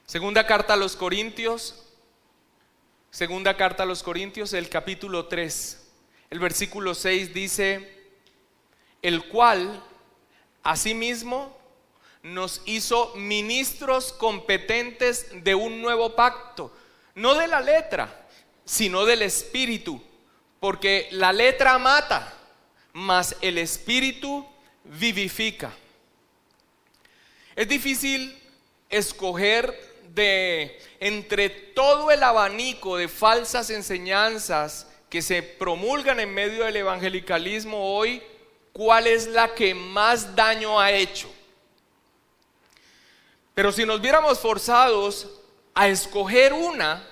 Segunda carta a los Corintios, el capítulo 3, el versículo 6 dice: el cual asimismo nos hizo ministros competentes de un nuevo pacto, no de la letra, sino del espíritu, porque la letra mata, mas el espíritu vivifica. Es difícil escoger entre todo el abanico de falsas enseñanzas que se promulgan en medio del evangelicalismo hoy, cuál es la que más daño ha hecho. Pero si nos viéramos forzados a escoger una,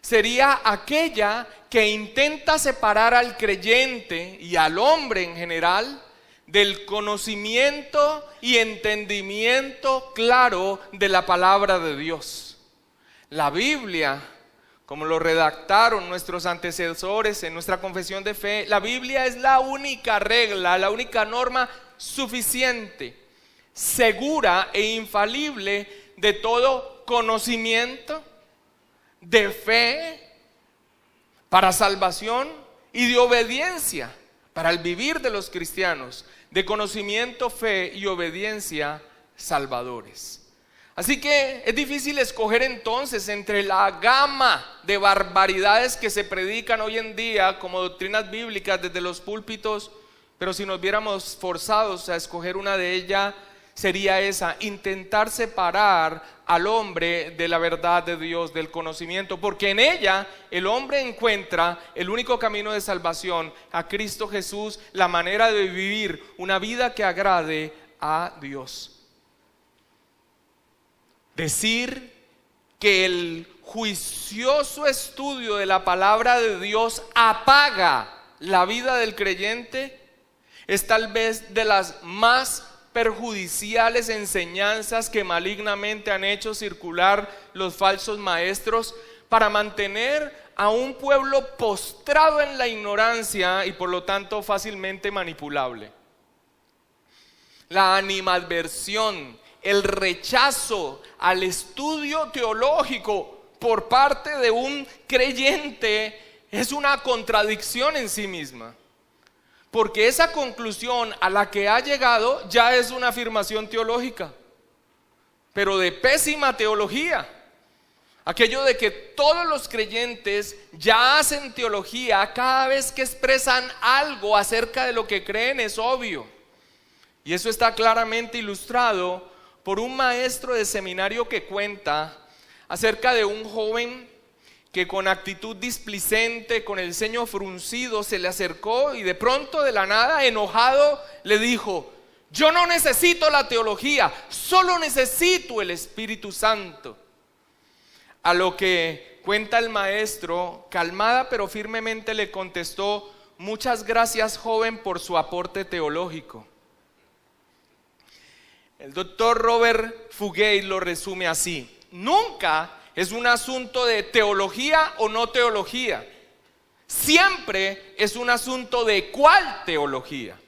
sería aquella que intenta separar al creyente y al hombre en general del conocimiento y entendimiento claro de la palabra de Dios. La Biblia, como lo redactaron nuestros antecesores en nuestra confesión de fe, la Biblia es la única regla, la única norma suficiente, segura e infalible de todo conocimiento, de fe para salvación y de obediencia para el vivir de los cristianos, de conocimiento, fe y obediencia salvadores. Así que es difícil escoger entonces entre la gama de barbaridades que se predican hoy en día como doctrinas bíblicas desde los púlpitos, pero si nos viéramos forzados a escoger una de ellas, sería esa: intentar separar al hombre de la verdad de Dios, del conocimiento, porque en ella el hombre encuentra el único camino de salvación, a Cristo Jesús, la manera de vivir una vida que agrade a Dios. Decir que el juicioso estudio de la palabra de Dios apaga la vida del creyente es tal vez de las más perjudiciales enseñanzas que malignamente han hecho circular los falsos maestros para mantener a un pueblo postrado en la ignorancia y por lo tanto fácilmente manipulable. La animadversión, el rechazo al estudio teológico por parte de un creyente es una contradicción en sí misma. Porque esa conclusión a la que ha llegado ya es una afirmación teológica, pero de pésima teología. Aquello de que todos los creyentes ya hacen teología cada vez que expresan algo acerca de lo que creen es obvio. Y eso está claramente ilustrado por un maestro de seminario que cuenta acerca de un joven que con actitud displicente, con el ceño fruncido, se le acercó y de pronto, de la nada, enojado, le dijo: yo no necesito la teología, solo necesito el Espíritu Santo. A lo que cuenta el maestro, calmada pero firmemente le contestó: muchas gracias, joven, por su aporte teológico. El doctor Robert Fugate lo resume así: nunca es un asunto de teología o no teología. Siempre es un asunto de cuál teología.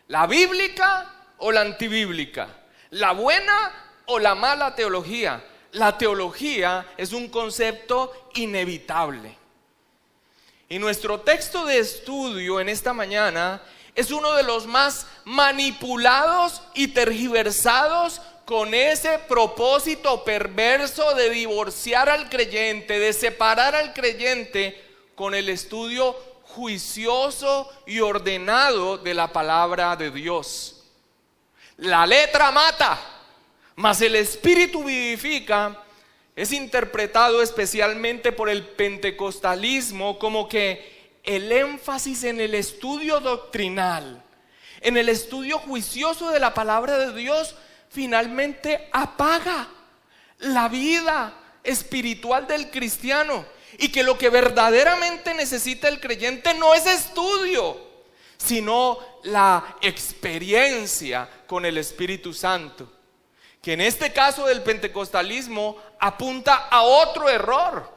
La bíblica o la antibíblica. La buena o la mala teología. La teología es un concepto inevitable. Y nuestro texto de estudio en esta mañana es uno de los más manipulados y tergiversados con ese propósito perverso de divorciar al creyente, de separar al creyente con el estudio juicioso y ordenado de la palabra de Dios. La letra mata, mas el espíritu vivifica. Es interpretado especialmente por el pentecostalismo como que el énfasis en el estudio doctrinal, en el estudio juicioso de la palabra de Dios, finalmente apaga la vida espiritual del cristiano, y que lo que verdaderamente necesita el creyente no es estudio, sino la experiencia con el Espíritu Santo, que en este caso del pentecostalismo apunta a otro error,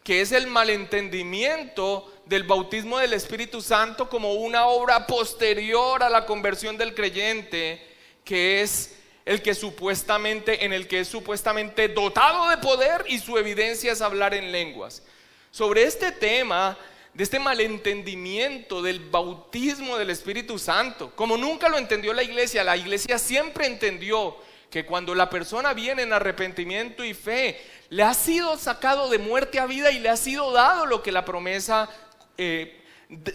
que es el malentendimiento del bautismo del Espíritu Santo como una obra posterior a la conversión del creyente, que es en el que es supuestamente dotado de poder y su evidencia es hablar en lenguas. Sobre este tema, de este malentendimiento del bautismo del Espíritu Santo, como nunca lo entendió la iglesia siempre entendió que cuando la persona viene en arrepentimiento y fe, le ha sido sacado de muerte a vida y le ha sido dado lo que la promesa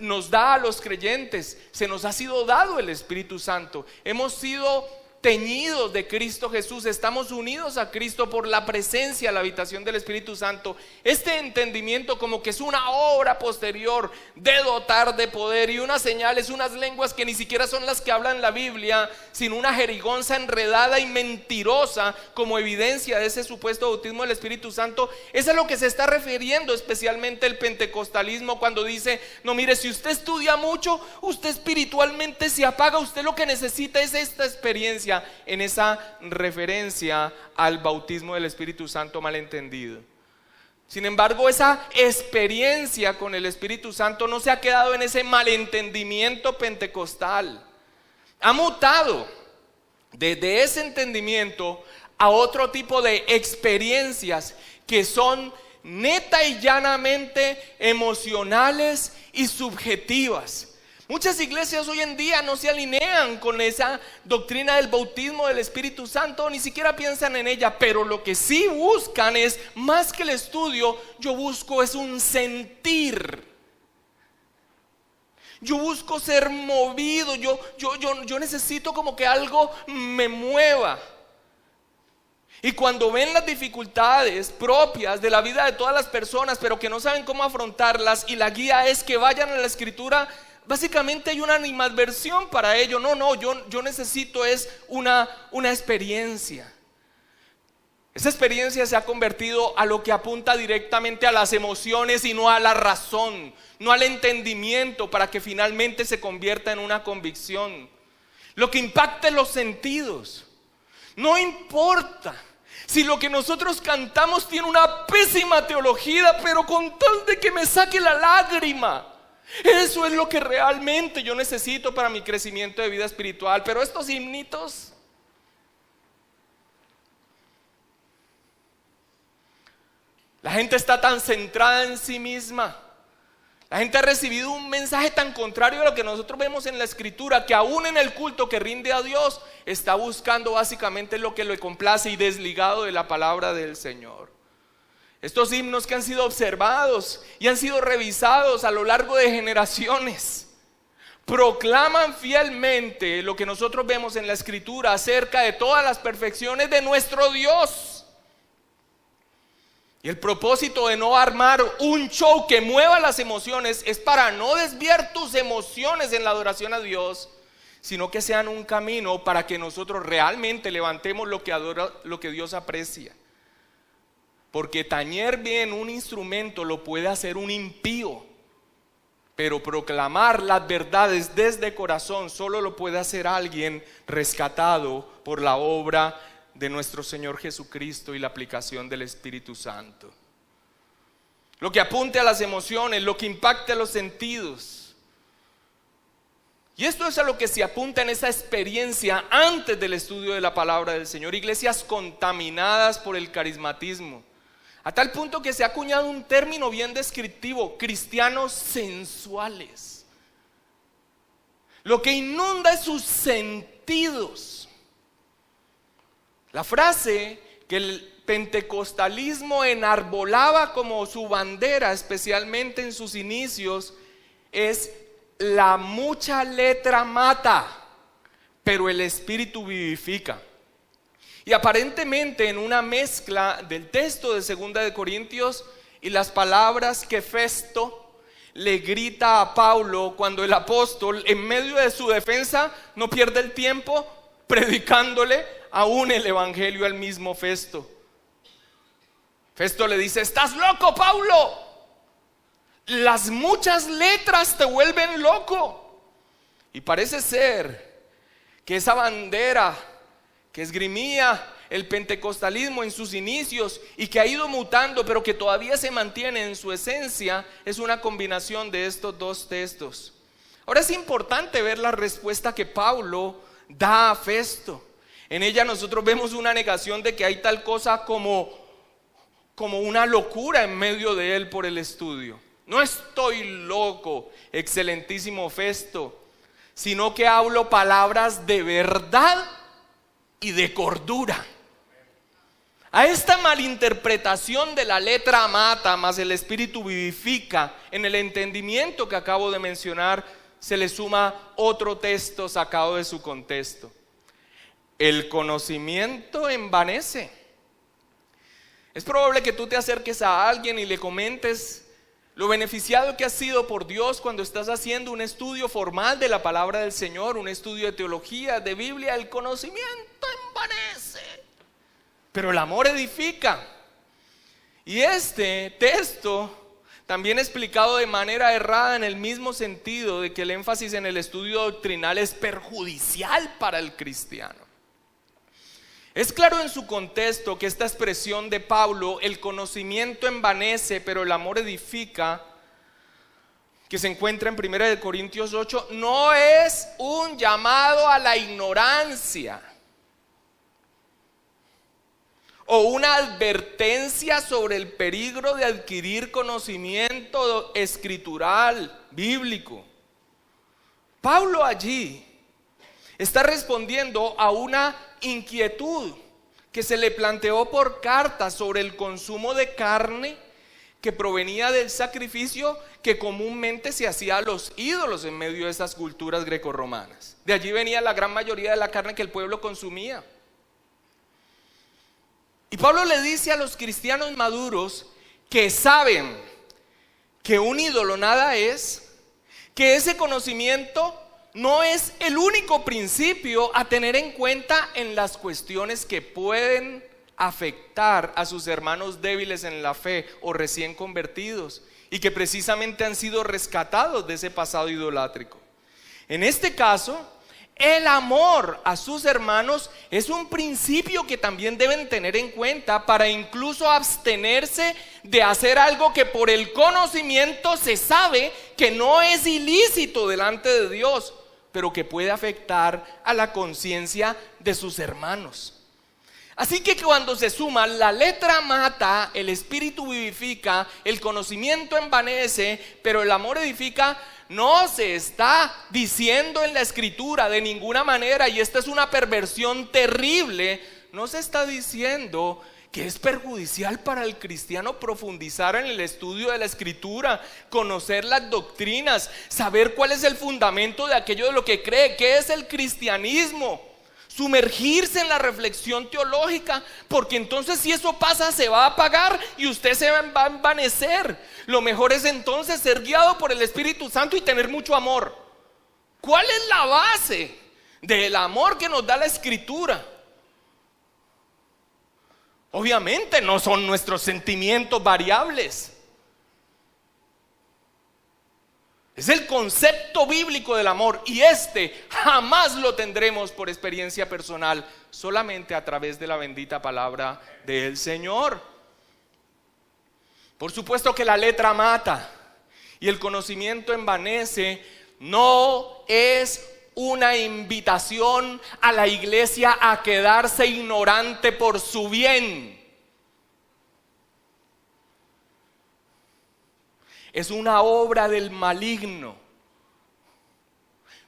nos da a los creyentes. Se nos ha sido dado el Espíritu Santo. Hemos sido teñidos de Cristo Jesús, estamos unidos a Cristo por la presencia, la habitación del Espíritu Santo. Este entendimiento como que es una obra posterior de dotar de poder y unas señales, unas lenguas que ni siquiera son las que hablan la Biblia, sino una jerigonza enredada y mentirosa como evidencia de ese supuesto bautismo del Espíritu Santo. Es a lo que se está refiriendo especialmente el pentecostalismo cuando dice: no, mire, si usted estudia mucho, usted espiritualmente se apaga, usted lo que necesita es esta experiencia, en esa referencia al bautismo del Espíritu Santo malentendido. Sin embargo, esa experiencia con el Espíritu Santo no se ha quedado en ese malentendimiento pentecostal. Ha mutado desde ese entendimiento a otro tipo de experiencias que son neta y llanamente emocionales y subjetivas. Muchas iglesias hoy en día no se alinean con esa doctrina del bautismo del Espíritu Santo, ni siquiera piensan en ella, pero lo que sí buscan es, más que el estudio, yo busco es un sentir. Yo busco ser movido, yo necesito como que algo me mueva. Y cuando ven las dificultades propias de la vida de todas las personas, pero que no saben cómo afrontarlas, y la guía es que vayan a la Escritura, básicamente hay una animadversión para ello. Yo necesito es una experiencia. Esa experiencia se ha convertido a lo que apunta directamente a las emociones y no a la razón, no al entendimiento, para que finalmente se convierta en una convicción. Lo que impacte los sentidos. No importa si lo que nosotros cantamos tiene una pésima teología, pero con tal de que me saque la lágrima. Eso es lo que realmente yo necesito para mi crecimiento de vida espiritual. Pero estos himnitos, la gente está tan centrada en sí misma. La gente ha recibido un mensaje tan contrario a lo que nosotros vemos en la Escritura, que aún en el culto que rinde a Dios está buscando básicamente lo que le complace y desligado de la palabra del Señor. Estos himnos que han sido observados y han sido revisados a lo largo de generaciones proclaman fielmente lo que nosotros vemos en la Escritura acerca de todas las perfecciones de nuestro Dios. Y el propósito de no armar un show que mueva las emociones es para no desviar tus emociones en la adoración a Dios, sino que sean un camino para que nosotros realmente levantemos lo que Dios aprecia. Porque tañer bien un instrumento lo puede hacer un impío, pero proclamar las verdades desde corazón solo lo puede hacer alguien rescatado por la obra de nuestro Señor Jesucristo y la aplicación del Espíritu Santo. Lo que apunte a las emociones, lo que impacte a los sentidos. Y esto es a lo que se apunta en esa experiencia antes del estudio de la palabra del Señor. Iglesias contaminadas por el carismatismo, a tal punto que se ha acuñado un término bien descriptivo: cristianos sensuales. Lo que inunda es sus sentidos. La frase que el pentecostalismo enarbolaba como su bandera, especialmente en sus inicios, es: la mucha letra mata, pero el Espíritu vivifica. Y aparentemente en una mezcla del texto de 2 de Corintios y las palabras que Festo le grita a Pablo cuando el apóstol, en medio de su defensa, no pierde el tiempo predicándole aún el evangelio al mismo Festo. Festo le dice: estás loco, Pablo, las muchas letras te vuelven loco. Y parece ser que esa bandera que esgrimía el pentecostalismo en sus inicios y que ha ido mutando, pero que todavía se mantiene en su esencia, es una combinación de estos dos textos. Ahora es importante ver la respuesta que Pablo da a Festo. En ella nosotros vemos una negación de que hay tal cosa como una locura en medio de él por el estudio. No estoy loco, excelentísimo Festo, sino que hablo palabras de verdad y de cordura. A esta malinterpretación de la letra mata más el espíritu vivifica, en el entendimiento que acabo de mencionar, se le suma otro texto sacado de su contexto. El conocimiento envanece. Es probable que tú te acerques a alguien y le comentes lo beneficiado que has sido por Dios cuando estás haciendo un estudio formal de la palabra del Señor, un estudio de teología, de Biblia. El conocimiento envanece, pero el amor edifica. Y este texto también explicado de manera errada en el mismo sentido de que el énfasis en el estudio doctrinal es perjudicial para el cristiano. Es claro en su contexto que esta expresión de Pablo, el conocimiento envanece, pero el amor edifica, que se encuentra en 1 Corintios 8, no es un llamado a la ignorancia o una advertencia sobre el peligro de adquirir conocimiento escritural, bíblico. Pablo allí está respondiendo a una inquietud que se le planteó por carta sobre el consumo de carne que provenía del sacrificio que comúnmente se hacía a los ídolos en medio de esas culturas grecorromanas. De allí venía la gran mayoría de la carne que el pueblo consumía. Y Pablo le dice a los cristianos maduros que saben que un ídolo nada es, que ese conocimiento no es el único principio a tener en cuenta en las cuestiones que pueden afectar a sus hermanos débiles en la fe o recién convertidos y que precisamente han sido rescatados de ese pasado idolátrico. En este caso, el amor a sus hermanos es un principio que también deben tener en cuenta para incluso abstenerse de hacer algo que por el conocimiento se sabe que no es ilícito delante de Dios, pero que puede afectar a la conciencia de sus hermanos. Así que cuando se suma la letra mata, el espíritu vivifica, el conocimiento envanece, pero el amor edifica, no se está diciendo en la escritura de ninguna manera, y esta es una perversión terrible, no se está diciendo que es perjudicial para el cristiano profundizar en el estudio de la escritura, conocer las doctrinas, saber cuál es el fundamento de aquello de lo que cree, qué es el cristianismo, sumergirse en la reflexión teológica, porque entonces si eso pasa se va a apagar y usted se va a envanecer. Lo mejor es entonces ser guiado por el Espíritu Santo y tener mucho amor. ¿Cuál es la base del amor que nos da la escritura? Obviamente no son nuestros sentimientos variables. Es el concepto bíblico del amor, y este jamás lo tendremos por experiencia personal, solamente a través de la bendita palabra del Señor. Por supuesto que la letra mata y el conocimiento envanece. No es una invitación a la iglesia a quedarse ignorante por su bien. Es una obra del maligno,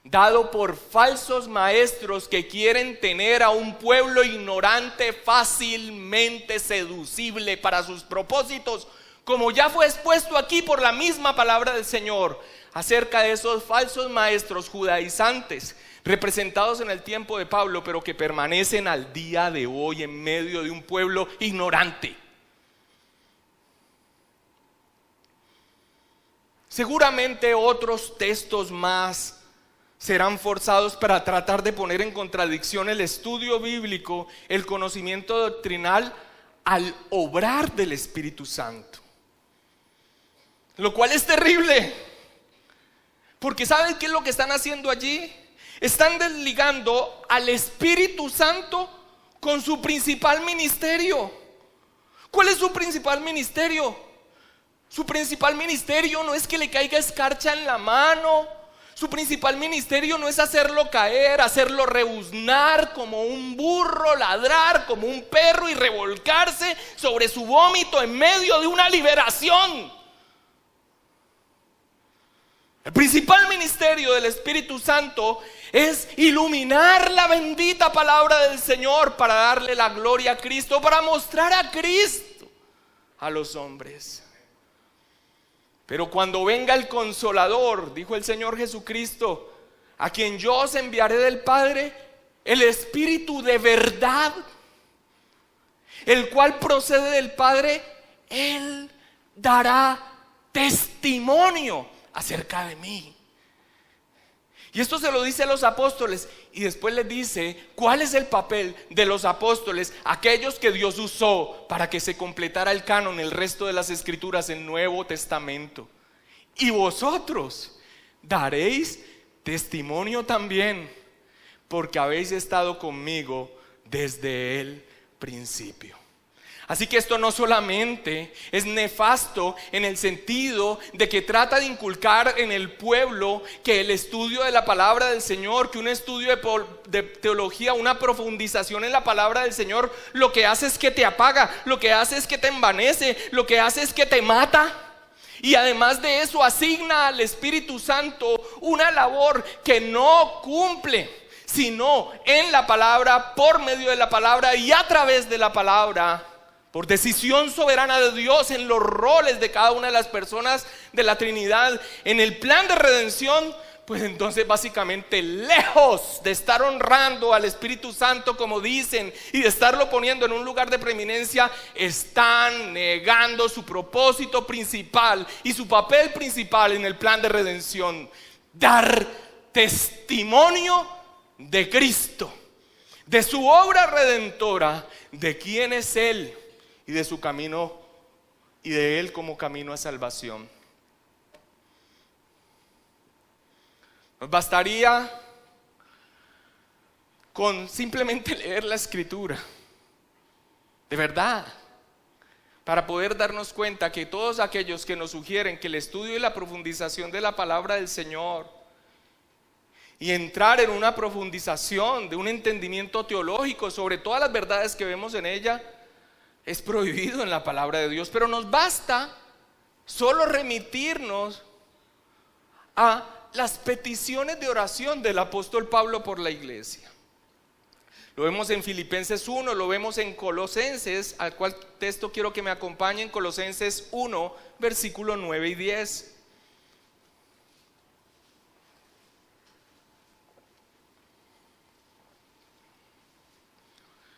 dado por falsos maestros que quieren tener a un pueblo ignorante fácilmente seducible para sus propósitos, como ya fue expuesto aquí por la misma palabra del Señor, acerca de esos falsos maestros judaizantes representados en el tiempo de Pablo, pero que permanecen al día de hoy en medio de un pueblo ignorante. Seguramente otros textos más serán forzados para tratar de poner en contradicción el estudio bíblico, el conocimiento doctrinal, al obrar del Espíritu Santo. Lo cual es terrible, porque ¿saben qué es lo que están haciendo allí? Están desligando al Espíritu Santo con su principal ministerio. ¿Cuál es su principal ministerio? Su principal ministerio no es que le caiga escarcha en la mano. Su principal ministerio no es hacerlo caer, hacerlo rebuznar como un burro, ladrar como un perro y revolcarse sobre su vómito en medio de una liberación. El principal ministerio del Espíritu Santo es iluminar la bendita palabra del Señor para darle la gloria a Cristo, para mostrar a Cristo a los hombres. Pero cuando venga el Consolador, dijo el Señor Jesucristo, a quien yo os enviaré del Padre, el Espíritu de verdad, el cual procede del Padre, Él dará testimonio acerca de mí. Y esto se lo dice a los apóstoles y después les dice cuál es el papel de los apóstoles, aquellos que Dios usó para que se completara el canon, el resto de las escrituras, el Nuevo Testamento. Y vosotros daréis testimonio también, porque habéis estado conmigo desde el principio. Así que esto no solamente es nefasto en el sentido de que trata de inculcar en el pueblo que el estudio de la palabra del Señor, que un estudio de teología, una profundización en la palabra del Señor, lo que hace es que te apaga, lo que hace es que te envanece, lo que hace es que te mata. Y además de eso asigna al Espíritu Santo una labor que no cumple, sino en la palabra, por medio de la palabra y a través de la palabra, por decisión soberana de Dios en los roles de cada una de las personas de la Trinidad, en el plan de redención. Pues entonces básicamente, lejos de estar honrando al Espíritu Santo como dicen y de estarlo poniendo en un lugar de preeminencia, están negando su propósito principal y su papel principal en el plan de redención: dar testimonio de Cristo, de su obra redentora, de quién es Él y de su camino, y de Él como camino a salvación. Nos bastaría con simplemente leer la Escritura, de verdad, para poder darnos cuenta que todos aquellos que nos sugieren que el estudio y la profundización de la palabra del Señor y entrar en una profundización de un entendimiento teológico sobre todas las verdades que vemos en ella es prohibido en la palabra de Dios. Pero nos basta solo remitirnos a las peticiones de oración del apóstol Pablo por la iglesia. Lo vemos en Filipenses 1, lo vemos en Colosenses, al cual texto quiero que me acompañen, Colosenses 1, versículo 9 y 10.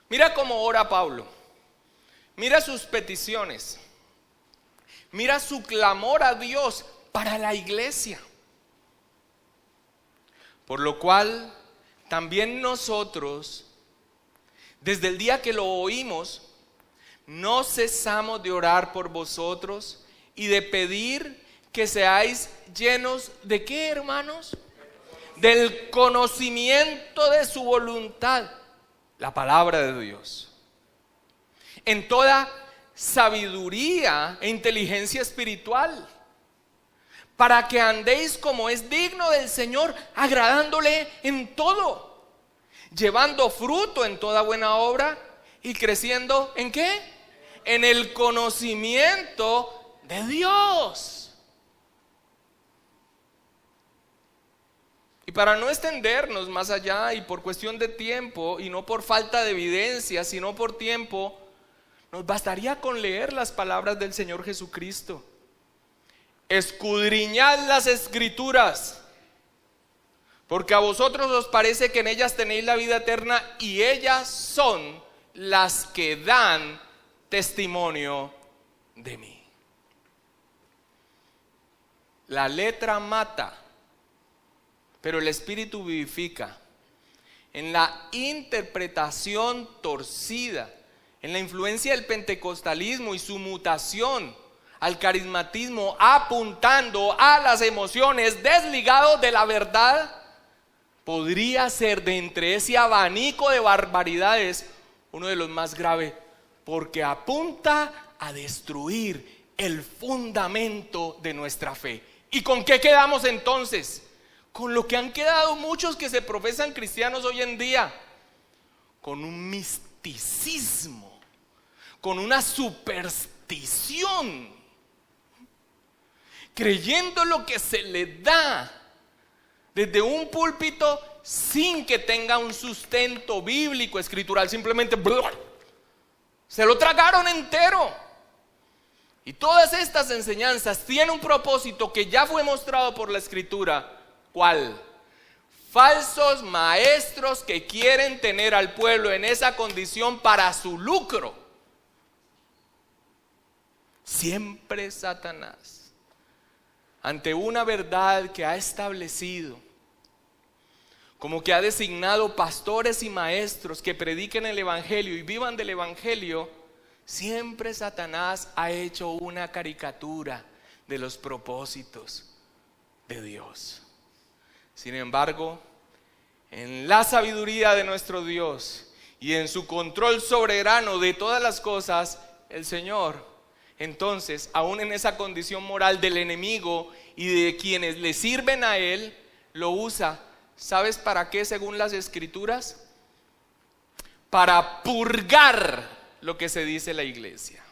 Mira cómo ora Pablo, mira sus peticiones, mira su clamor a Dios para la iglesia. Por lo cual también nosotros, desde el día que lo oímos, no cesamos de orar por vosotros y de pedir que seáis llenos ¿de qué, hermanos? Del conocimiento de su voluntad, la palabra de Dios, en toda sabiduría e inteligencia espiritual, para que andéis como es digno del Señor, agradándole en todo, llevando fruto en toda buena obra y creciendo ¿en qué? En el conocimiento de Dios. Y para no extendernos más allá y por cuestión de tiempo, y no por falta de evidencia, sino por tiempo, nos bastaría con leer las palabras del Señor Jesucristo. Escudriñad las Escrituras, porque a vosotros os parece que en ellas tenéis la vida eterna, y ellas son las que dan testimonio de mí. La letra mata, pero el Espíritu vivifica. En la interpretación torcida, en la influencia del pentecostalismo y su mutación al carismatismo, apuntando a las emociones, desligado de la verdad, podría ser de entre ese abanico de barbaridades uno de los más graves, porque apunta a destruir el fundamento de nuestra fe. ¿Y con qué quedamos entonces? con lo que han quedado muchos que se profesan cristianos hoy en día, con un misticismo, con una superstición, creyendo lo que se le da desde un púlpito sin que tenga un sustento bíblico, escritural, simplemente se lo tragaron entero. Y todas estas enseñanzas tienen un propósito que ya fue mostrado por la Escritura. ¿Cuál? Falsos maestros que quieren tener al pueblo en esa condición para su lucro. Siempre Satanás, ante una verdad que ha establecido, como que ha designado pastores y maestros que prediquen el evangelio y vivan del evangelio, siempre Satanás ha hecho una caricatura de los propósitos de Dios. Sin embargo, en la sabiduría de nuestro Dios y en su control soberano de todas las cosas, el Señor, entonces, aún en esa condición moral del enemigo y de quienes le sirven a Él, lo usa. ¿Sabes para qué, según las Escrituras? Para purgar lo que se dice la iglesia.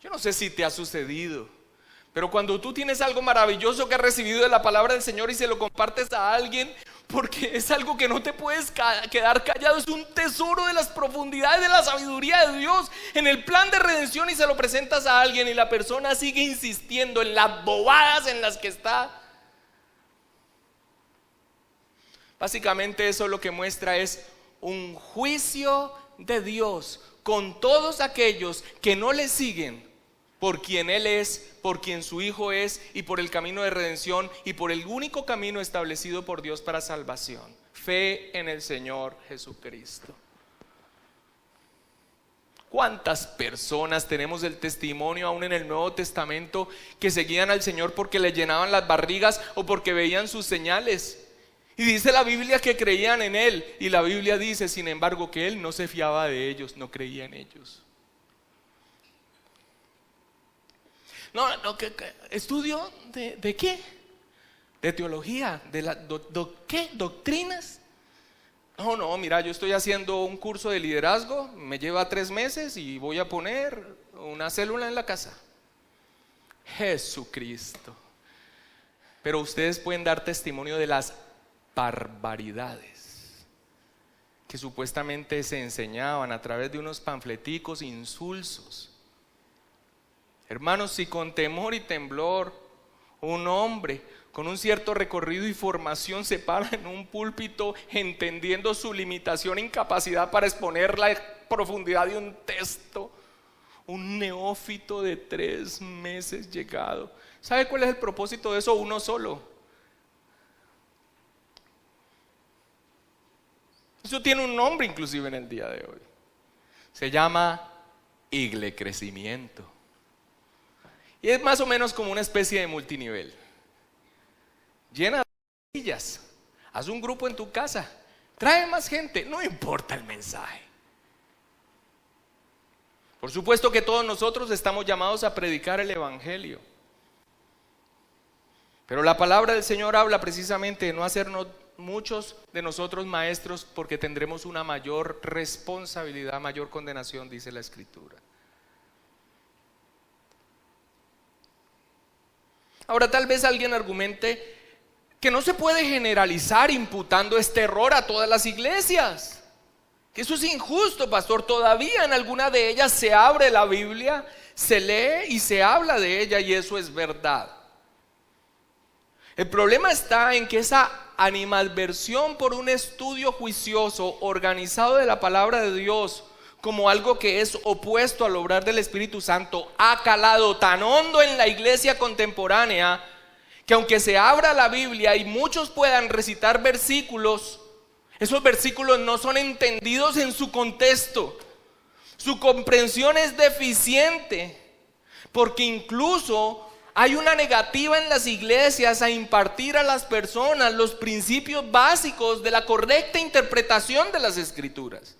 Yo no sé si te ha sucedido, pero cuando tú tienes algo maravilloso que has recibido de la palabra del Señor y se lo compartes a alguien, porque es algo que no te puedes quedar callado, es un tesoro de las profundidades de la sabiduría de Dios en el plan de redención, y se lo presentas a alguien y la persona sigue insistiendo en las bobadas en las que está. Básicamente eso lo que muestra es un juicio de Dios con todos aquellos que no le siguen por quien Él es, por quien su Hijo es, y por el camino de redención y por el único camino establecido por Dios para salvación: fe en el Señor Jesucristo. ¿Cuántas personas tenemos el testimonio aún en el Nuevo Testamento que seguían al Señor porque le llenaban las barrigas o porque veían sus señales? Y dice la Biblia que creían en Él, y la Biblia dice, sin embargo, que Él no se fiaba de ellos, no creía en ellos. ¿Estudio de qué? ¿De teología? ¿De qué? ¿Doctrinas? No, mira, yo estoy haciendo un curso de liderazgo, me lleva 3 meses y voy a poner una célula en la casa. Jesucristo. Pero ustedes pueden dar testimonio de las barbaridades que supuestamente se enseñaban a través de unos panfleticos insulsos. Hermanos, si con temor y temblor un hombre con un cierto recorrido y formación se para en un púlpito entendiendo su limitación e incapacidad para exponer la profundidad de un texto, un neófito de 3 meses llegado, ¿sabe cuál es el propósito de eso? Uno solo. Eso tiene un nombre inclusive en el día de hoy. Se llama iglecrecimiento. Y es más o menos como una especie de multinivel. Llena de sillas, haz un grupo en tu casa, trae más gente, no importa el mensaje. Por supuesto que todos nosotros estamos llamados a predicar el evangelio, pero la palabra del Señor habla precisamente de no hacernos muchos de nosotros maestros, porque tendremos una mayor responsabilidad, mayor condenación, dice la Escritura. Ahora, tal vez alguien argumente que no se puede generalizar imputando este error a todas las iglesias, que eso es injusto, pastor. Todavía en alguna de ellas se abre la Biblia, se lee y se habla de ella, y eso es verdad. El problema está en que esa animadversión por un estudio juicioso, organizado de la palabra de Dios, como algo que es opuesto al obrar del Espíritu Santo, ha calado tan hondo en la iglesia contemporánea, que aunque se abra la Biblia y muchos puedan recitar versículos, esos versículos no son entendidos en su contexto. Su comprensión es deficiente, porque incluso hay una negativa en las iglesias a impartir a las personas los principios básicos de la correcta interpretación de las Escrituras.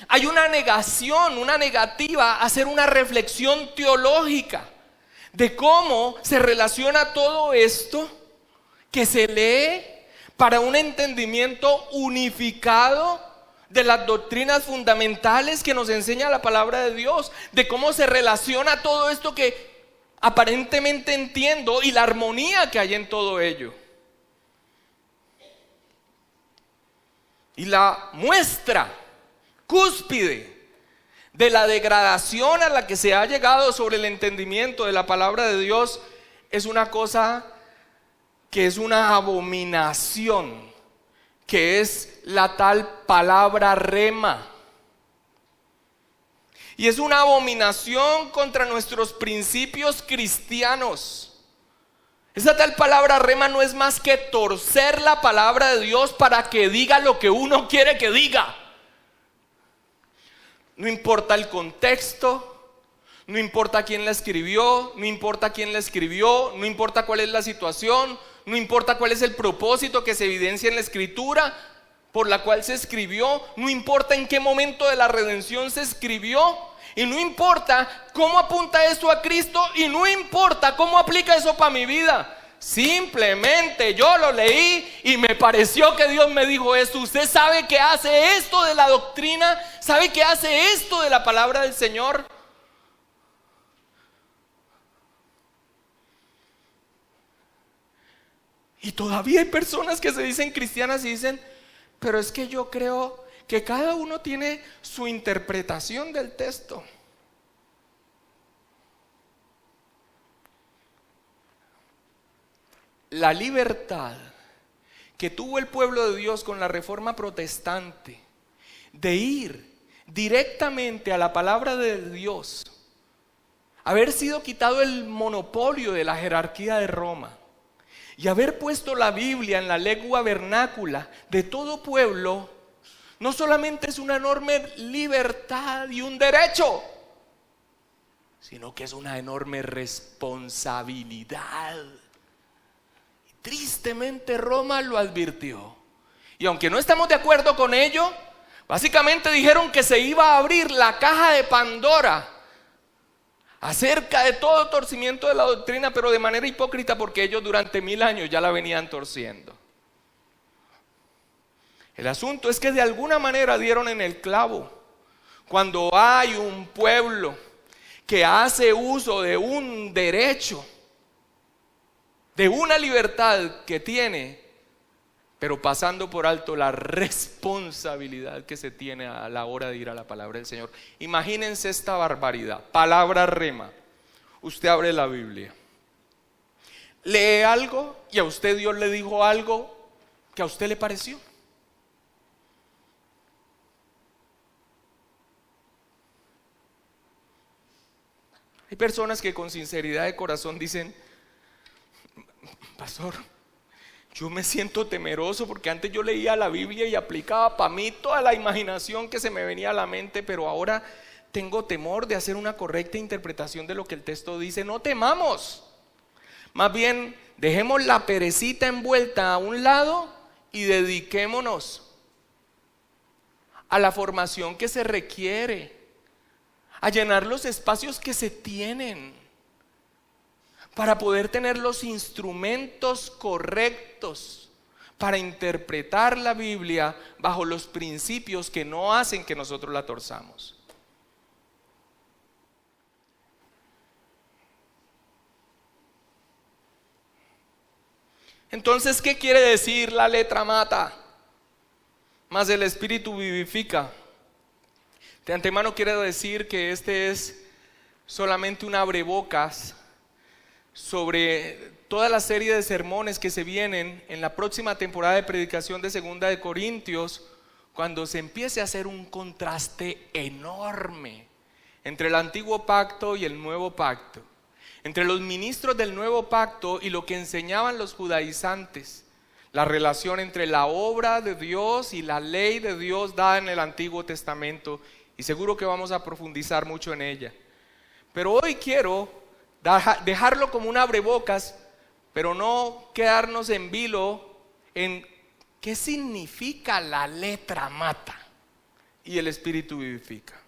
Hay una negación, una negativa a hacer una reflexión teológica de cómo se relaciona todo esto que se lee para un entendimiento unificado de las doctrinas fundamentales que nos enseña la palabra de Dios, de cómo se relaciona todo esto que aparentemente entiendo y la armonía que hay en todo ello. Y la muestra cúspide de la degradación a la que se ha llegado sobre el entendimiento de la palabra de Dios es una cosa que es una abominación, que es la tal palabra rema. Y es una abominación contra nuestros principios cristianos. Esa tal palabra rema no es más que torcer la palabra de Dios para que diga lo que uno quiere que diga. No importa el contexto, no importa quién la escribió, no importa quién la escribió, no importa cuál es la situación, no importa cuál es el propósito que se evidencia en la escritura por la cual se escribió, no importa en qué momento de la redención se escribió, y no importa cómo apunta eso a Cristo, y no importa cómo aplica eso para mi vida. Simplemente yo lo leí y me pareció que Dios me dijo esto. Usted sabe que hace esto de la doctrina, sabe que hace esto de la palabra del Señor. Y todavía hay personas que se dicen cristianas y dicen, pero es que yo creo que cada uno tiene su interpretación del texto. La libertad que tuvo el pueblo de Dios con la reforma protestante de ir directamente a la palabra de Dios, haber sido quitado el monopolio de la jerarquía de Roma y haber puesto la Biblia en la lengua vernácula de todo pueblo, no solamente es una enorme libertad y un derecho, sino que es una enorme responsabilidad. Tristemente Roma lo advirtió, y aunque no estamos de acuerdo con ello, básicamente dijeron que se iba a abrir la caja de Pandora acerca de todo torcimiento de la doctrina, pero de manera hipócrita, porque ellos durante 1000 años ya la venían torciendo. El asunto es que de alguna manera dieron en el clavo. Cuando hay un pueblo que hace uso de un derecho, de una libertad que tiene, pero pasando por alto la responsabilidad que se tiene a la hora de ir a la palabra del Señor. Imagínense esta barbaridad, palabra rema. Usted abre la Biblia, lee algo y a usted Dios le dijo algo que a usted le pareció. Hay personas que con sinceridad de corazón dicen, pastor, yo me siento temeroso porque antes yo leía la Biblia y aplicaba para mí toda la imaginación que se me venía a la mente, pero ahora tengo temor de hacer una correcta interpretación de lo que el texto dice. No temamos, más bien dejemos la perecita envuelta a un lado y dediquémonos a la formación que se requiere, a llenar los espacios que se tienen, para poder tener los instrumentos correctos para interpretar la Biblia bajo los principios que no hacen que nosotros la torzamos. Entonces, ¿qué quiere decir la letra mata, mas el espíritu vivifica? De antemano quiero decir que este es solamente un abrebocas sobre toda la serie de sermones que se vienen en la próxima temporada de predicación de 2 de Corintios, cuando se empiece a hacer un contraste enorme entre el antiguo pacto y el nuevo pacto, entre los ministros del nuevo pacto y lo que enseñaban los judaizantes, la relación entre la obra de Dios y la ley de Dios dada en el Antiguo Testamento, y seguro que vamos a profundizar mucho en ella. Pero hoy quiero dejarlo como un abrebocas, pero no quedarnos en vilo en qué significa la letra mata y el espíritu vivifica.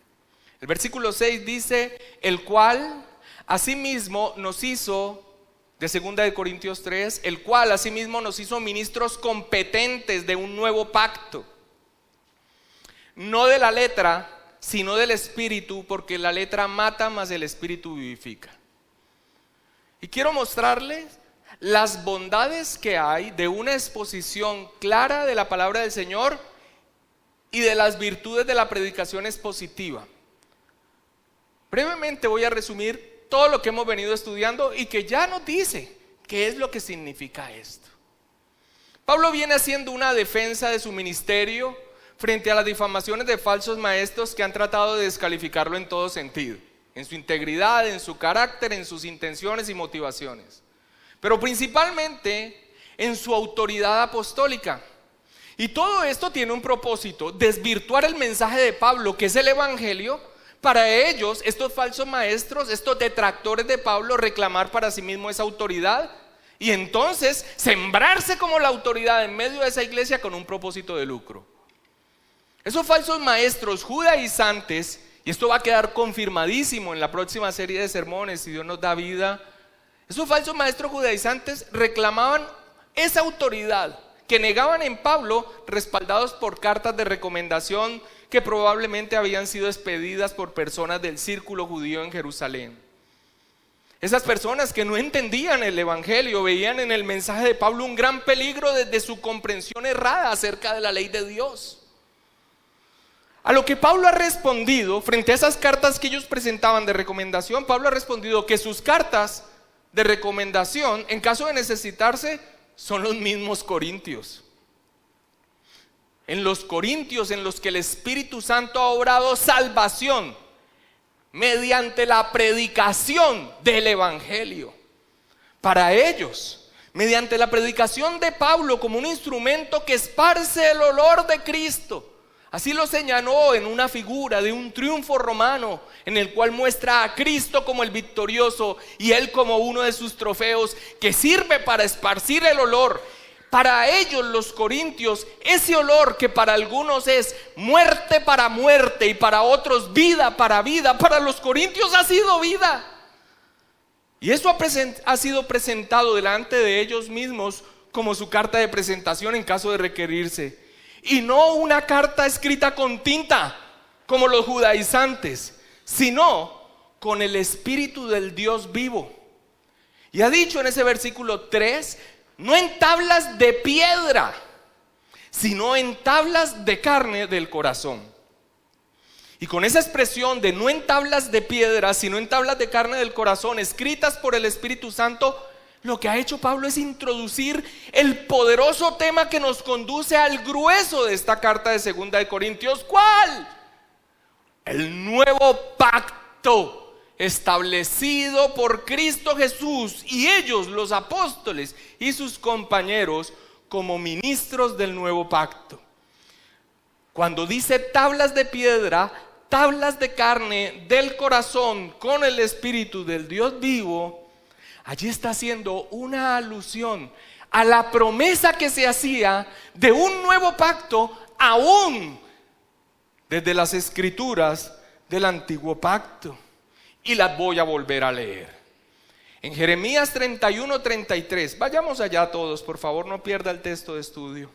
El versículo 6 dice, el cual asimismo nos hizo de 2 de Corintios 3, el cual asimismo nos hizo ministros competentes de un nuevo pacto, no de la letra, sino del Espíritu, porque la letra mata, mas el Espíritu vivifica. Y quiero mostrarles las bondades que hay de una exposición clara de la palabra del Señor y de las virtudes de la predicación expositiva. Brevemente voy a resumir todo lo que hemos venido estudiando y que ya nos dice qué es lo que significa esto. Pablo viene haciendo una defensa de su ministerio frente a las difamaciones de falsos maestros que han tratado de descalificarlo en todo sentido, en su integridad, en su carácter, en sus intenciones y motivaciones, pero principalmente en su autoridad apostólica. Y todo esto tiene un propósito: desvirtuar el mensaje de Pablo, que es el evangelio. Para ellos, estos falsos maestros, estos detractores de Pablo, reclamar para sí mismo esa autoridad y entonces sembrarse como la autoridad en medio de esa iglesia con un propósito de lucro. Esos falsos maestros judaizantes, y esto va a quedar confirmadísimo en la próxima serie de sermones si Dios nos da vida, esos falsos maestros judaizantes reclamaban esa autoridad que negaban en Pablo, respaldados por cartas de recomendación que probablemente habían sido expedidas por personas del círculo judío en Jerusalén. Esas personas que no entendían el evangelio veían en el mensaje de Pablo un gran peligro desde su comprensión errada acerca de la ley de Dios. A lo que Pablo ha respondido frente a esas cartas que ellos presentaban de recomendación, Pablo ha respondido que sus cartas de recomendación, en caso de necesitarse, son los mismos corintios. En los corintios en los que el Espíritu Santo ha obrado salvación mediante la predicación del evangelio. Para ellos, mediante la predicación de Pablo como un instrumento que esparce el olor de Cristo. Así lo señaló en una figura de un triunfo romano en el cual muestra a Cristo como el victorioso y Él como uno de sus trofeos que sirve para esparcir el olor. Para ellos, los corintios, ese olor que para algunos es muerte para muerte y para otros vida, para los corintios ha sido vida. Y eso ha sido presentado delante de ellos mismos como su carta de presentación en caso de requerirse. Y no una carta escrita con tinta, como los judaizantes, sino con el Espíritu del Dios vivo. Y ha dicho en ese versículo 3, no en tablas de piedra, sino en tablas de carne del corazón. Y con esa expresión de no en tablas de piedra, sino en tablas de carne del corazón, escritas por el Espíritu Santo, lo que ha hecho Pablo es introducir el poderoso tema que nos conduce al grueso de esta carta de 2 de Corintios. ¿Cuál? El nuevo pacto establecido por Cristo Jesús y ellos, los apóstoles y sus compañeros, como ministros del nuevo pacto. Cuando dice tablas de piedra, tablas de carne del corazón con el Espíritu del Dios vivo, allí está haciendo una alusión a la promesa que se hacía de un nuevo pacto aún desde las escrituras del antiguo pacto. Y las voy a volver a leer. En Jeremías 31:33, vayamos allá todos, por favor, no pierda el texto de estudio.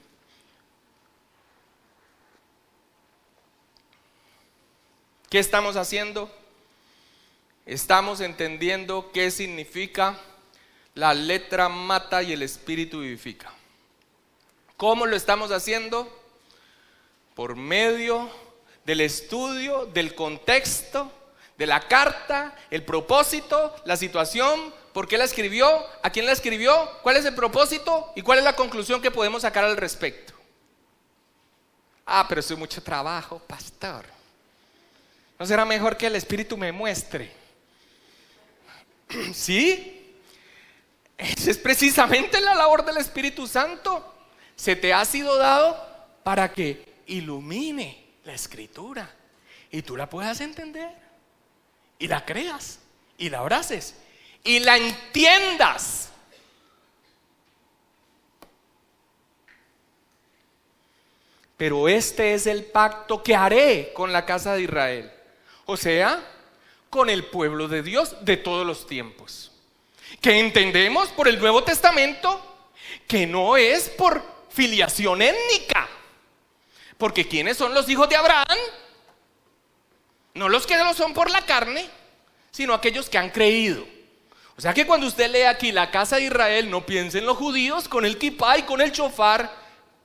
¿Qué estamos haciendo? Estamos entendiendo qué significa la letra mata y el espíritu vivifica. ¿Cómo lo estamos haciendo? Por medio del estudio, del contexto, de la carta, el propósito, la situación, por qué la escribió, a quién la escribió, cuál es el propósito y cuál es la conclusión que podemos sacar al respecto. Pero eso es mucho trabajo, pastor. ¿No será mejor que el Espíritu me muestre? ¿Sí? Esa es precisamente la labor del Espíritu Santo. Se te ha sido dado para que ilumine la Escritura y tú la puedas entender. Y la creas, y la abraces, y la entiendas. Pero este es el pacto que haré con la casa de Israel, o sea, con el pueblo de Dios de todos los tiempos. que entendemos por el Nuevo Testamento que no es por filiación étnica. Porque ¿quiénes son los hijos de Abraham? No los que lo son por la carne, sino aquellos que han creído. O sea que cuando usted lee aquí la casa de Israel, no piense en los judíos con el kipá y con el shofar,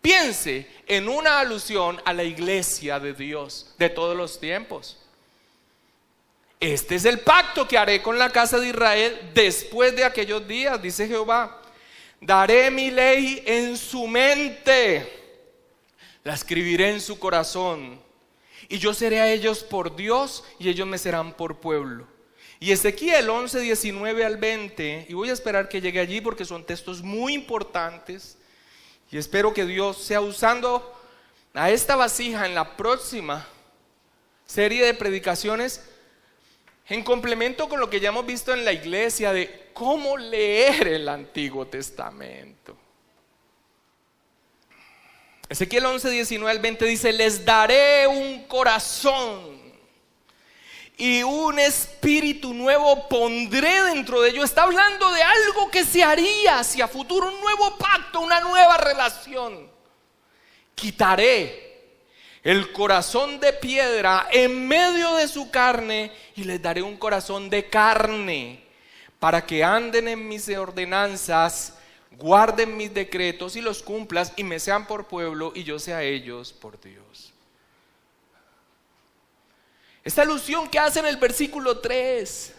piense en una alusión a la iglesia de Dios de todos los tiempos. Este es el pacto que haré con la casa de Israel después de aquellos días, dice Jehová. Daré mi ley en su mente, la escribiré en su corazón, y yo seré a ellos por Dios y ellos me serán por pueblo. Y Ezequiel 11, 19 al 20, y voy a esperar que llegue allí porque son textos muy importantes, y espero que Dios sea usando a esta vasija en la próxima serie de predicaciones en complemento con lo que ya hemos visto en la iglesia de cómo leer el Antiguo Testamento. Ezequiel 11, 19 al 20 dice: les daré un corazón y un espíritu nuevo pondré dentro de ellos. Está hablando de algo que se haría hacia futuro, un nuevo pacto, una nueva relación. Quitaré el corazón de piedra en medio de su carne y les daré un corazón de carne, para que anden en mis ordenanzas, guarden mis decretos y los cumplas, y me sean por pueblo y yo sea ellos por Dios. Esta alusión que hace en el versículo 3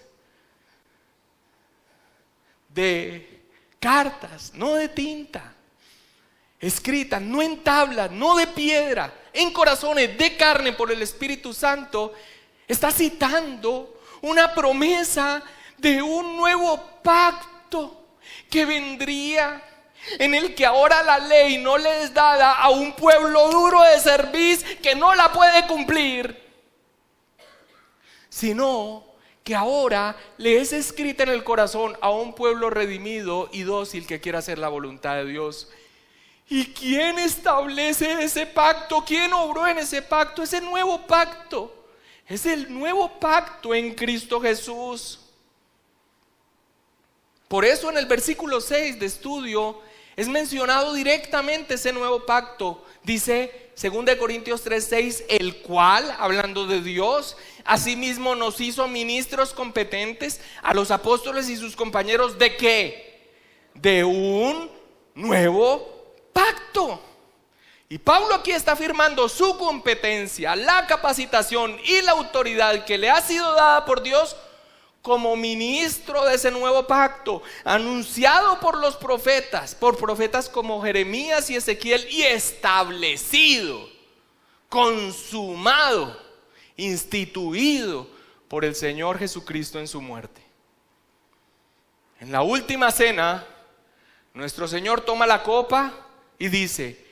de cartas, no de tinta, escritas, no en tablas, no de piedra, en corazones de carne por el Espíritu Santo, está citando una promesa de un nuevo pacto que vendría, en el que ahora la ley no le es dada a un pueblo duro de cerviz que no la puede cumplir, sino que ahora le es escrita en el corazón a un pueblo redimido y dócil que quiera hacer la voluntad de Dios. ¿Y quién establece ese pacto? ¿Quién obró en ese pacto? Ese nuevo pacto es el nuevo pacto en Cristo Jesús. Por eso en el versículo 6 de estudio es mencionado directamente ese nuevo pacto. Dice 2 Corintios 3:6, el cual, hablando de Dios, asimismo nos hizo ministros competentes a los apóstoles y sus compañeros. ¿De qué? De un nuevo pacto. Y Pablo aquí está afirmando su competencia, la capacitación y la autoridad que le ha sido dada por Dios como ministro de ese nuevo pacto, anunciado por los profetas, por profetas como Jeremías y Ezequiel, y establecido, consumado, instituido por el Señor Jesucristo en su muerte. En la última cena, nuestro Señor toma la copa y dice: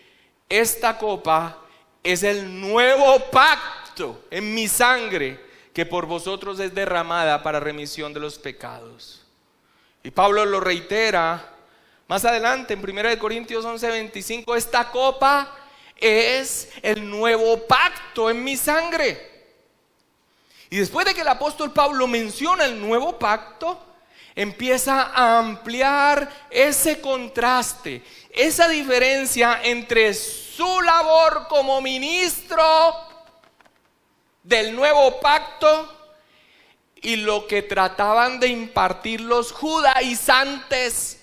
esta copa es el nuevo pacto en mi sangre, que por vosotros es derramada para remisión de los pecados. Y Pablo lo reitera más adelante en 1 Corintios 11:25, esta copa es el nuevo pacto en mi sangre. Y después de que el apóstol Pablo menciona el nuevo pacto, empieza a ampliar ese contraste, esa diferencia entre su labor como ministro del nuevo pacto y lo que trataban de impartir los judaizantes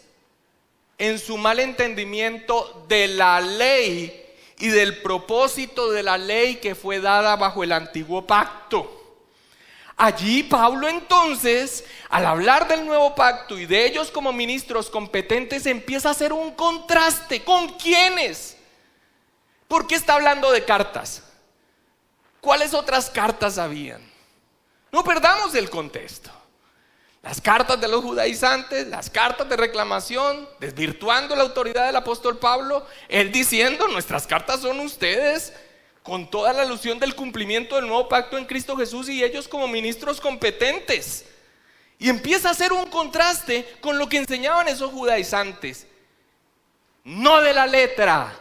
en su mal entendimiento de la ley y del propósito de la ley que fue dada bajo el antiguo pacto. Allí Pablo entonces, al hablar del nuevo pacto y de ellos como ministros competentes, empieza a hacer un contraste. ¿Con quiénes? ¿Por qué está hablando de cartas? ¿Cuáles otras cartas habían? No perdamos el contexto. Las cartas de los judaizantes, las cartas de reclamación, desvirtuando la autoridad del apóstol Pablo, él diciendo: nuestras cartas son ustedes, con toda la alusión del cumplimiento del nuevo pacto en Cristo Jesús, y ellos como ministros competentes. Y empieza a hacer un contraste con lo que enseñaban esos judaizantes, no de la letra,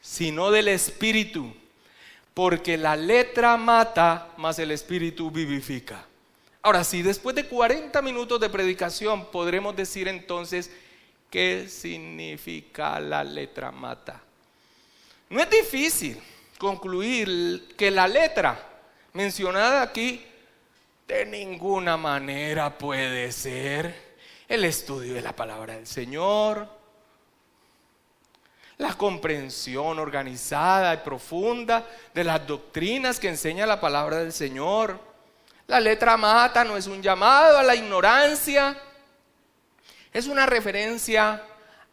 sino del espíritu, porque la letra mata, mas el espíritu vivifica. Ahora sí, después de 40 minutos de predicación, podremos decir entonces qué significa la letra mata. No es difícil concluir que la letra mencionada aquí de ninguna manera puede ser el estudio de la palabra del Señor, la comprensión organizada y profunda de las doctrinas que enseña la palabra del Señor. La letra mata no es un llamado a la ignorancia, es una referencia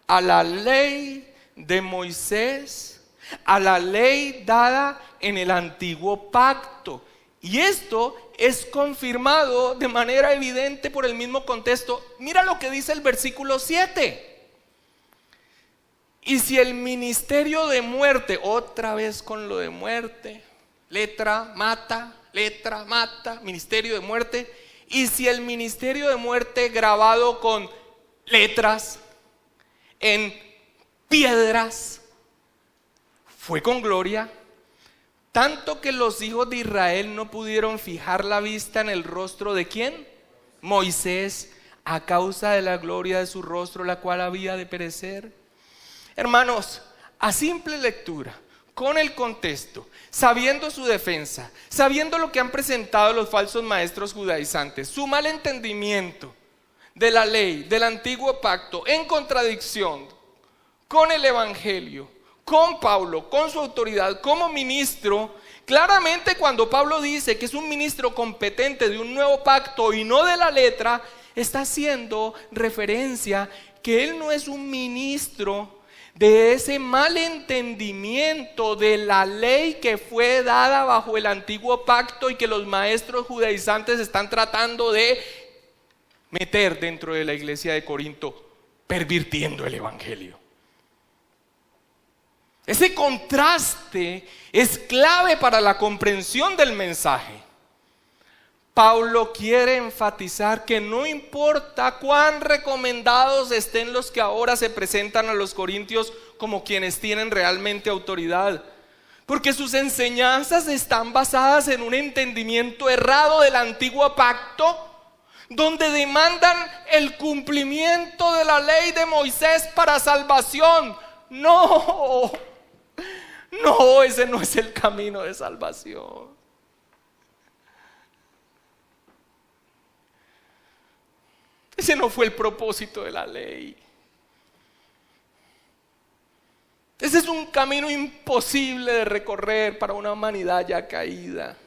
a la ley de Moisés, a la ley dada en el antiguo pacto. Y esto es confirmado de manera evidente por el mismo contexto. Mira lo que dice el versículo 7. Y si el ministerio de muerte, otra vez con lo de muerte, letra mata, ministerio de muerte. Y si el ministerio de muerte grabado con letras en piedras fue con gloria, tanto que los hijos de Israel no pudieron fijar la vista en el rostro de ¿quién? Moisés, a causa de la gloria de su rostro, la cual había de perecer. Hermanos, a simple lectura, con el contexto, sabiendo su defensa, sabiendo lo que han presentado los falsos maestros judaizantes, su mal entendimiento de la ley, del antiguo pacto, en contradicción con el evangelio, con Pablo, con su autoridad como ministro, claramente cuando Pablo dice que es un ministro competente de un nuevo pacto y no de la letra, está haciendo referencia que él no es un ministro de ese mal entendimiento de la ley que fue dada bajo el antiguo pacto y que los maestros judaizantes están tratando de meter dentro de la iglesia de Corinto, pervirtiendo el evangelio. Ese contraste es clave para la comprensión del mensaje. Pablo quiere enfatizar que no importa cuán recomendados estén los que ahora se presentan a los corintios como quienes tienen realmente autoridad, porque sus enseñanzas están basadas en un entendimiento errado del antiguo pacto, donde demandan el cumplimiento de la ley de Moisés para salvación. No, ese no es el camino de salvación. Ese no fue el propósito de la ley. Ese es un camino imposible de recorrer para una humanidad ya caída.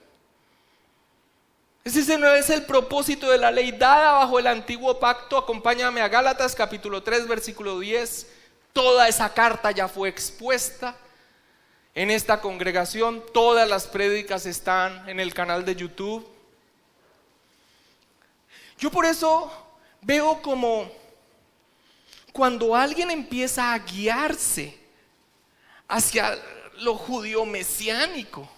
Ese no es el propósito de la ley dada bajo el antiguo pacto. Acompáñame a Gálatas capítulo 3 versículo 10. Toda esa carta ya fue expuesta en esta congregación. Todas las prédicas están en el canal de YouTube. Yo por eso veo como cuando alguien empieza a guiarse hacia lo judío mesiánico,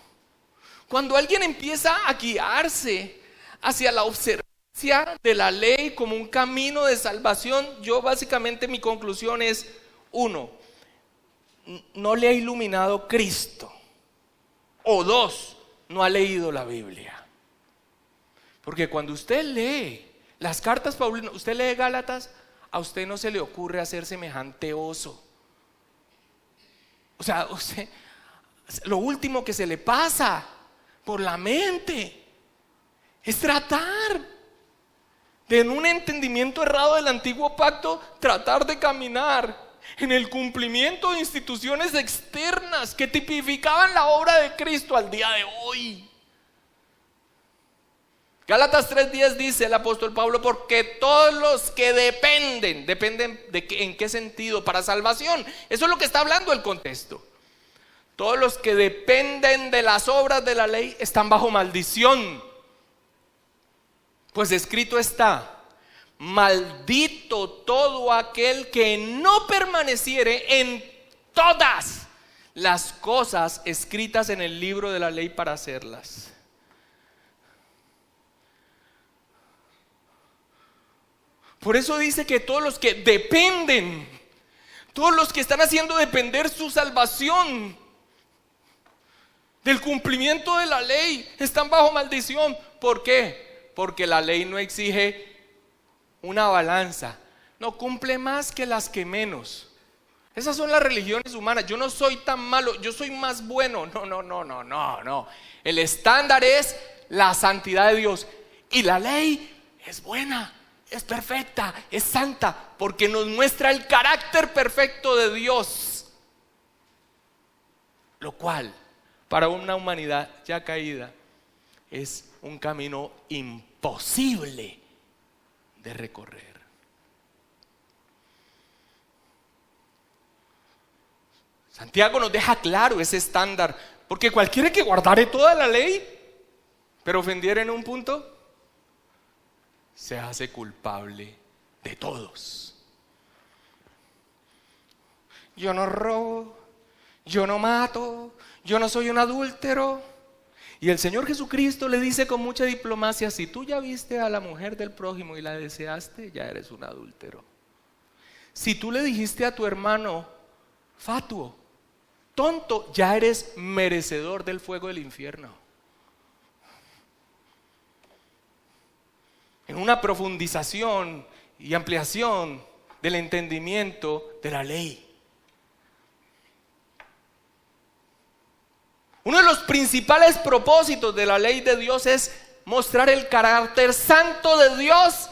cuando alguien empieza a guiarse hacia la observancia de la ley como un camino de salvación, yo básicamente mi conclusión es: uno, no le ha iluminado Cristo, o dos, no ha leído la Biblia. Porque cuando usted lee las cartas paulinas, usted lee Gálatas, a usted no se le ocurre hacer semejante oso. O sea, lo último que se le pasa por la mente es tratar de, en un entendimiento errado del antiguo pacto, tratar de caminar en el cumplimiento de instituciones externas que tipificaban la obra de Cristo al día de hoy. Gálatas 3:10 dice el apóstol Pablo: porque todos los que dependen de que, ¿en qué sentido? Para salvación. Eso es lo que está hablando el contexto. Todos los que dependen de las obras de la ley están bajo maldición. Pues escrito está: maldito todo aquel que no permaneciere en todas las cosas escritas en el libro de la ley para hacerlas. Por eso dice que todos los que dependen, todos los que están haciendo depender su salvación del cumplimiento de la ley, están bajo maldición. ¿Por qué? Porque la ley no exige una balanza. No cumple más que las que menos. Esas son las religiones humanas. Yo no soy tan malo, yo soy más bueno. No. El estándar es la santidad de Dios. Y la ley es buena, es perfecta, es santa, porque nos muestra el carácter perfecto de Dios. Lo cual, para una humanidad ya caída, es un camino imposible de recorrer. Santiago nos deja claro ese estándar, porque cualquiera que guardare toda la ley, pero ofendiera en un punto, se hace culpable de todos. Yo no robo, yo no mato, yo no soy un adúltero. Y el Señor Jesucristo le dice con mucha diplomacia: si tú ya viste a la mujer del prójimo y la deseaste, ya eres un adúltero. Si tú le dijiste a tu hermano fatuo, tonto, ya eres merecedor del fuego del infierno. En una profundización y ampliación del entendimiento de la ley. Uno de los principales propósitos de la ley de Dios es mostrar el carácter santo de Dios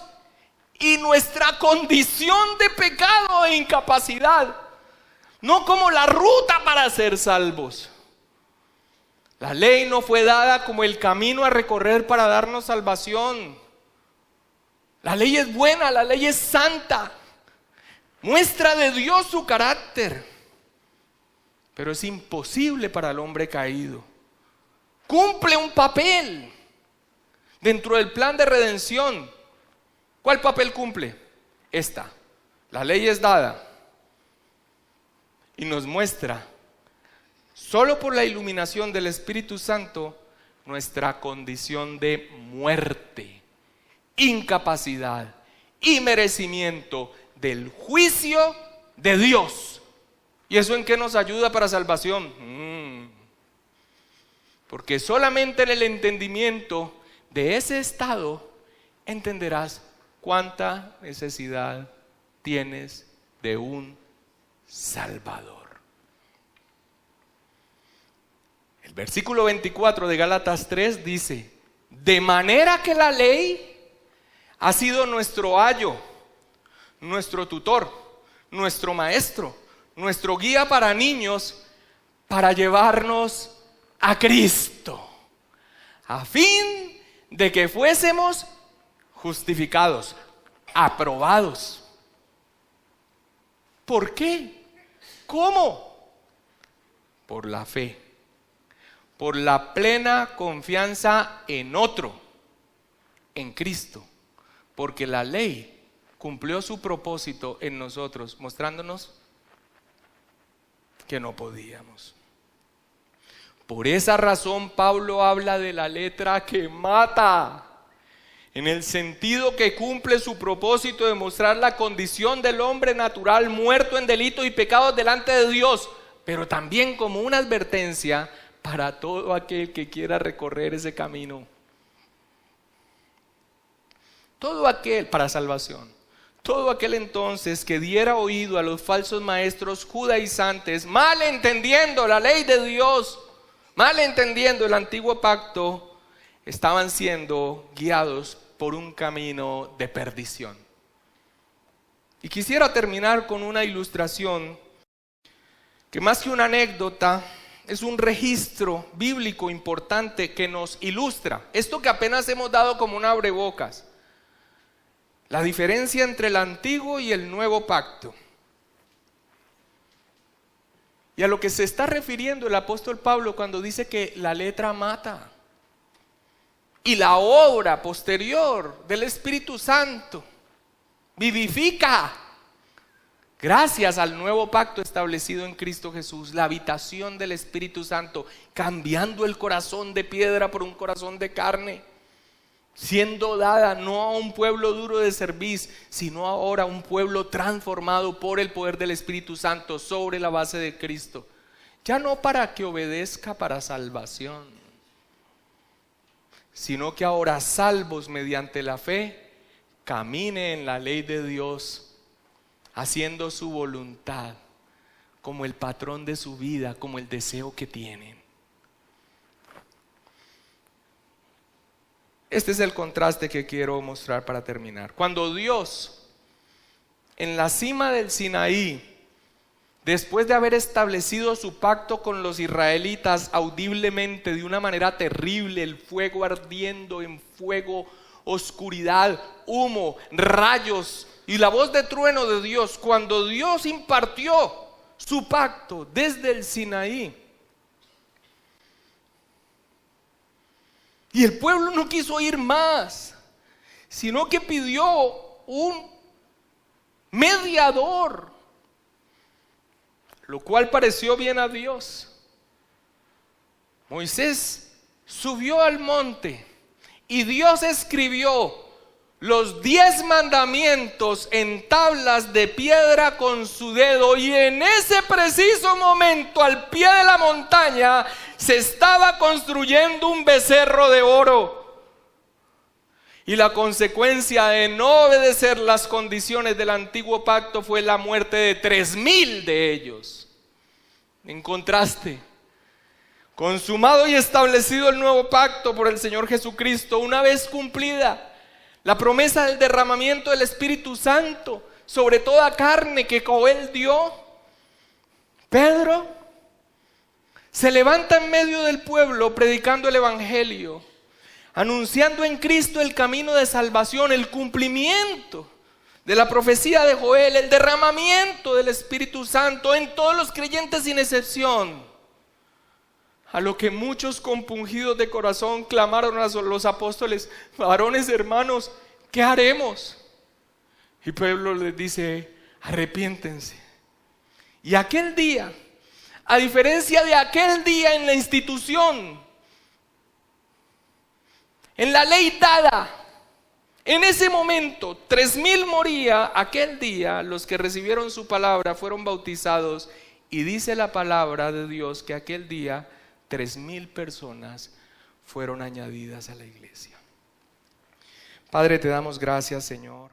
y nuestra condición de pecado e incapacidad, no como la ruta para ser salvos. La ley no fue dada como el camino a recorrer para darnos salvación. La ley es buena, la ley es santa, muestra de Dios su carácter, pero es imposible para el hombre caído. Cumple un papel dentro del plan de redención. ¿Cuál papel cumple? La ley es dada y nos muestra, solo por la iluminación del Espíritu Santo, nuestra condición de muerte, incapacidad y merecimiento del juicio de Dios. ¿Y eso en qué nos ayuda para salvación? Porque solamente en el entendimiento de ese estado entenderás cuánta necesidad tienes de un Salvador. El versículo 24 de Gálatas 3 dice: de manera que la ley ha sido nuestro ayo, nuestro tutor, nuestro maestro, nuestro guía para niños, para llevarnos a Cristo, a fin de que fuésemos justificados, aprobados. ¿Por qué? ¿Cómo? Por la fe, por la plena confianza en otro, en Cristo, porque la ley cumplió su propósito en nosotros, mostrándonos que no podíamos. Por esa razón Pablo habla de la letra que mata, en el sentido que cumple su propósito de mostrar la condición del hombre natural muerto en delitos y pecados delante de Dios, pero también como una advertencia para todo aquel que quiera recorrer ese camino. Todo aquel para salvación. Todo aquel entonces que diera oído a los falsos maestros judaizantes, mal entendiendo la ley de Dios, mal entendiendo el antiguo pacto, estaban siendo guiados por un camino de perdición. Y quisiera terminar con una ilustración que, más que una anécdota, es un registro bíblico importante que nos ilustra esto que apenas hemos dado como un abrebocas: la diferencia entre el antiguo y el nuevo pacto. Y a lo que se está refiriendo el apóstol Pablo cuando dice que la letra mata y la obra posterior del Espíritu Santo vivifica. Gracias al nuevo pacto establecido en Cristo Jesús, la habitación del Espíritu Santo, cambiando el corazón de piedra por un corazón de carne, siendo dada no a un pueblo duro de cerviz, sino ahora a un pueblo transformado por el poder del Espíritu Santo sobre la base de Cristo. Ya no para que obedezca para salvación, sino que ahora, salvos mediante la fe, camine en la ley de Dios, haciendo su voluntad como el patrón de su vida, como el deseo que tienen. Este es el contraste que quiero mostrar para terminar. Cuando Dios, en la cima del Sinaí, después de haber establecido su pacto con los israelitas audiblemente de una manera terrible, el fuego ardiendo en fuego, oscuridad, humo, rayos y la voz de trueno de Dios, cuando Dios impartió su pacto desde el Sinaí, y el pueblo no quiso oír más, sino que pidió un mediador, lo cual pareció bien a Dios. Moisés subió al monte y Dios escribió los 10 mandamientos en tablas de piedra con su dedo, y en ese preciso momento, al pie de la montaña, se estaba construyendo un becerro de oro. Y la consecuencia de no obedecer las condiciones del antiguo pacto fue la muerte de 3,000 de ellos. En contraste, consumado y establecido el nuevo pacto por el Señor Jesucristo, una vez cumplida la promesa del derramamiento del Espíritu Santo sobre toda carne que Joel dio, Pedro se levanta en medio del pueblo predicando el Evangelio, anunciando en Cristo el camino de salvación, el cumplimiento de la profecía de Joel, el derramamiento del Espíritu Santo en todos los creyentes sin excepción. A lo que muchos compungidos de corazón clamaron a los apóstoles: varones, hermanos, ¿qué haremos? Y Pablo les dice: arrepiéntense. Y aquel día, a diferencia de aquel día en la institución, en la ley dada, en ese momento 3,000 moría. Aquel día los que recibieron su palabra fueron bautizados, y dice la palabra de Dios que aquel día 3,000 personas fueron añadidas a la iglesia. Padre, te damos gracias, Señor.